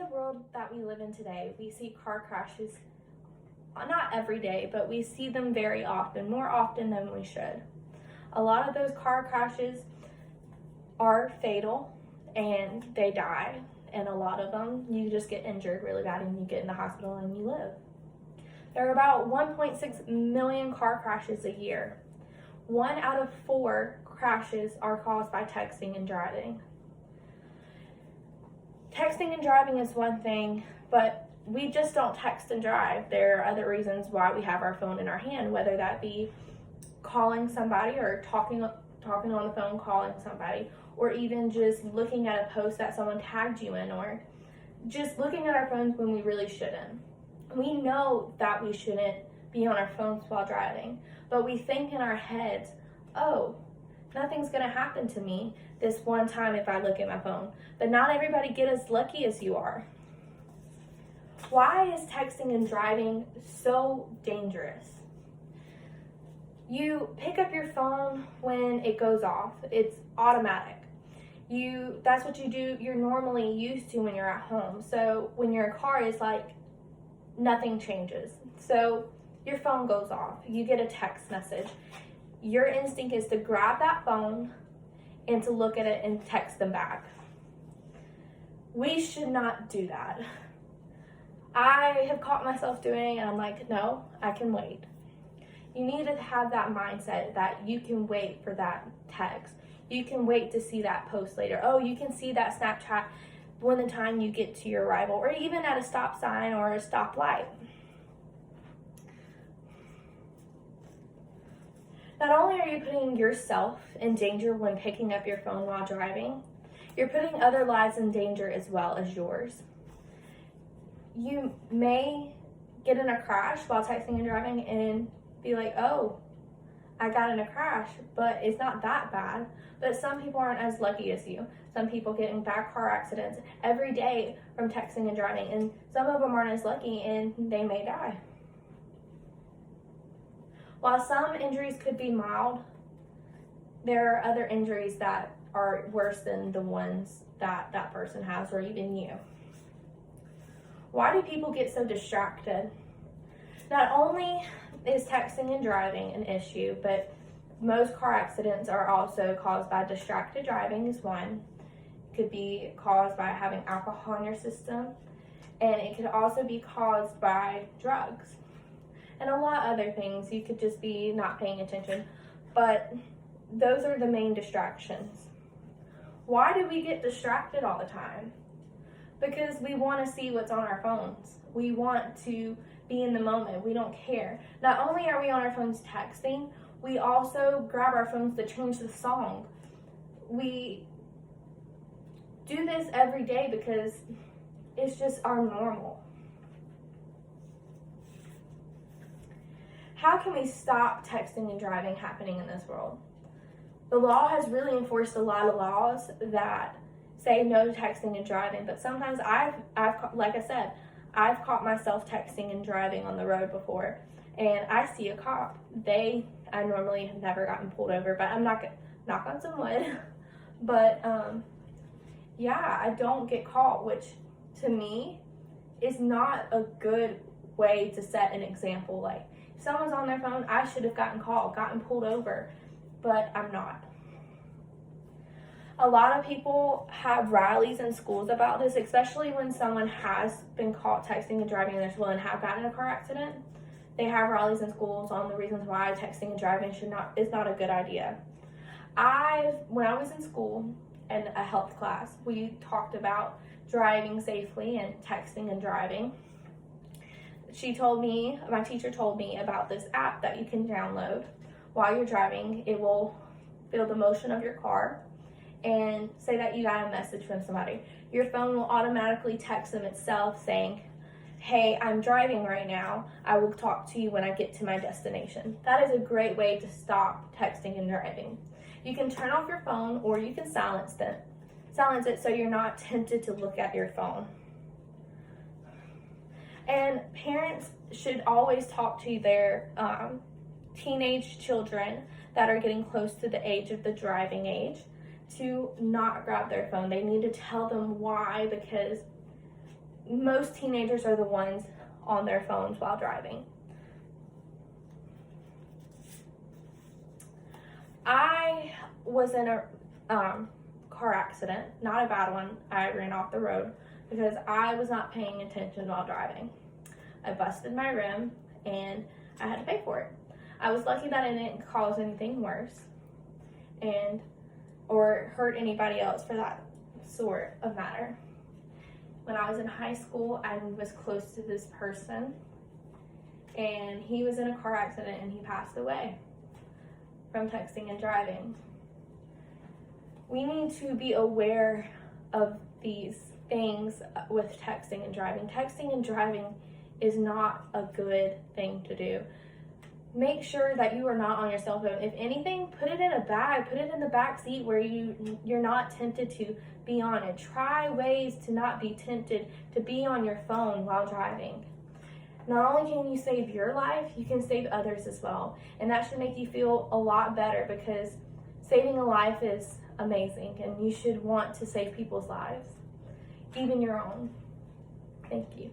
the world that we live in today, we see car crashes, not every day, but we see them very often, more often than we should. A lot of those car crashes are fatal and they die, and a lot of them you just get injured really bad and you get in the hospital and you live. There are about 1.6 million car crashes a year. 1 out of 4 crashes are caused by texting and driving. Texting and driving is one thing, but we just don't text and drive. There are other reasons why we have our phone in our hand, whether that be calling somebody or talking on the phone, calling somebody, or even just looking at a post that someone tagged you in, or just looking at our phones when we really shouldn't. We know that we shouldn't be on our phones while driving, but we think in our heads, oh, nothing's gonna happen to me this one time if I look at my phone. But not everybody get as lucky as you are. Why is texting and driving so dangerous? You pick up your phone when it goes off. It's automatic. That's what you do, you're normally used to when you're at home. So when your car is like, nothing changes. So your phone goes off, you get a text message. Your instinct is to grab that phone and to look at it and text them back. We should not do that. I have caught myself doing it and I'm like, no, I can wait. You need to have that mindset that you can wait for that text. You can wait to see that post later. Oh, you can see that Snapchat when the time you get to your arrival, or even at a stop sign or a stoplight. Not only are you putting yourself in danger when picking up your phone while driving, you're putting other lives in danger as well as yours. You may get in a crash while texting and driving and be like, oh, I got in a crash, but it's not that bad. But some people aren't as lucky as you. Some people get in bad car accidents every day from texting and driving, and some of them aren't as lucky and they may die. While some injuries could be mild, there are other injuries that are worse than the ones that that person has, or even you. Why do people get so distracted? Not only is texting and driving an issue, but most car accidents are also caused by distracted driving is one. It could be caused by having alcohol in your system, and it could also be caused by drugs. And a lot of other things. You could just be not paying attention, but those are the main distractions. Why do we get distracted all the time? Because we want to see what's on our phones. We want to be in the moment. We don't care. Not only are we on our phones texting, we also grab our phones to change the song. We do this every day because it's just our normal. How can we stop texting and driving happening in this world? The law has really enforced a lot of laws that say no to texting and driving, but sometimes like I said, I've caught myself texting and driving on the road before, and I see a cop. I normally have never gotten pulled over, but I'm not gonna knock on some wood. But yeah, I don't get caught, which to me is not a good way to set an example. Like, if someone's on their phone, I should have gotten caught, gotten pulled over, but I'm not. A lot of people have rallies in schools about this, especially when someone has been caught texting and driving in their school and have gotten in a car accident. They have rallies in schools on the reasons why texting and driving is not a good idea. When I was in school in a health class, we talked about driving safely and texting and driving. My teacher told me about this app that you can download while you're driving. It will feel the motion of your car and say that you got a message from somebody. Your phone will automatically text them itself saying, hey, I'm driving right now. I will talk to you when I get to my destination. That is a great way to stop texting and driving. You can turn off your phone, or you can silence it so you're not tempted to look at your phone. And parents should always talk to their teenage children that are getting close to the age of the driving age to not grab their phone. They need to tell them why, because most teenagers are the ones on their phones while driving. I was in a car accident, not a bad one. I ran off the road because I was not paying attention while driving. I busted my rim and I had to pay for it. I was lucky that it didn't cause anything worse or hurt anybody else for that sort of matter. When I was in high school, I was close to this person, and he was in a car accident and he passed away from texting and driving. We need to be aware of these things with texting and driving. Texting and driving is not a good thing to do. Make sure that you are not on your cell phone. If anything, put it in a bag, put it in the back seat where you're not tempted to be on it. Try ways to not be tempted to be on your phone while driving. Not only can you save your life, you can save others as well. And that should make you feel a lot better, because saving a life is amazing and you should want to save people's lives, even your own. Thank you.